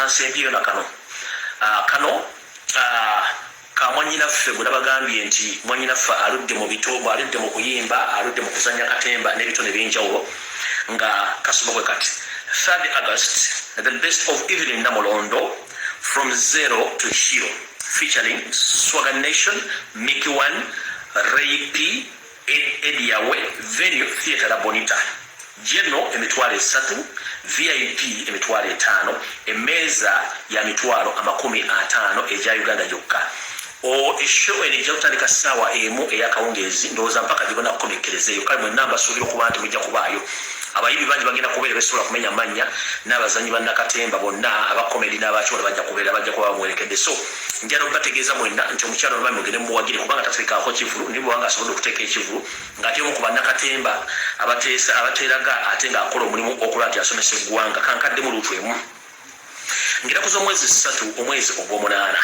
kansembyeyo na kano kano ka mwanyinaffe gwe nabagambye nti mwanyinaffe aludde mu bitobo aludde mu kuyimba aludde mu kuzanya katemba n'ebitone by'enjawulo nga kasoma bwe kati 3rd August the best of Evelyn Namulondo from zero to hero featuring Swagger Nation, Mickey One, Ray P, Ediawe, venue Theatre LABONITA. General emitwalo 3, VIP emitwalo 5, emeza ya mitwalo 50 eja Uganda yokka. Eshow enijja kutandika ssaawa emu eyakawungeezi ndowooza mpaka gibona kukomekerezeeyo kale mwenna mbasuubira okuba nti mujja kubaayo. Abayibi bangi bagenda kubeera besobola kumenya mannya n'abazanyi bannakatemba bonna abakomedi n'abakyolo bajja kuba bamwerekedde. So njala obategeeza mwenna nti omukyalo olwami mugende muwagire kubanga tateekaako kivulu nibo banga asobodde okuteeka ekivulu ng'ate omu ku bannakatemba abateeraga ate ng'akola omulimu okulaba nti asomesa eggwanga kankaddemu luutu emu. Ngeraku z'omwezi 3 omwezi ogw'omunaana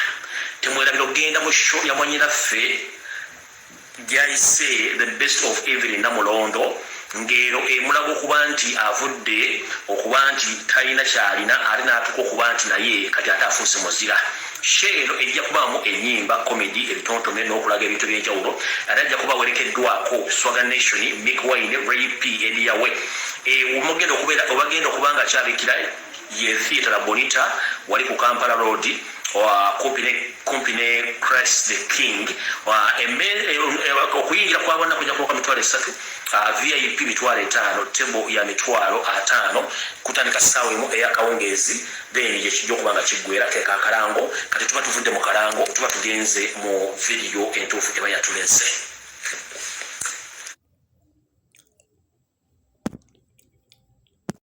temwerabira okgenda mu show ya mwanyinaffe gyayise the best of Evelyn Namulondo ngero emulaga okuba nti avudde okuba nti talina kyalina ali n'atuuka okuba nti naye kati ate afuuse muzira. Sheero ejja kubaamu ennyimba komedi ebitontome n'okulaga ebintu by'enjawulo ate ajja kuba werekeddwako Swagger Nation, Mick Wine, Ray P, Ediawe. Obagenda okuba nga kyabikira ye Theatre LABONITA wali ku Kampala Road kumpi ne Christ the King. Okuyingira kwabona kujja kuba mitwalo 3, VIP mitwalo 5, table ya mitwalo 5 kutandika ssaawa emu eyakawungeezi then ye kijja okuba nga kiggwera keeka akalango kati tuba tuvudde mu kalango tuba tugenze mu video entuufu eba yatulese.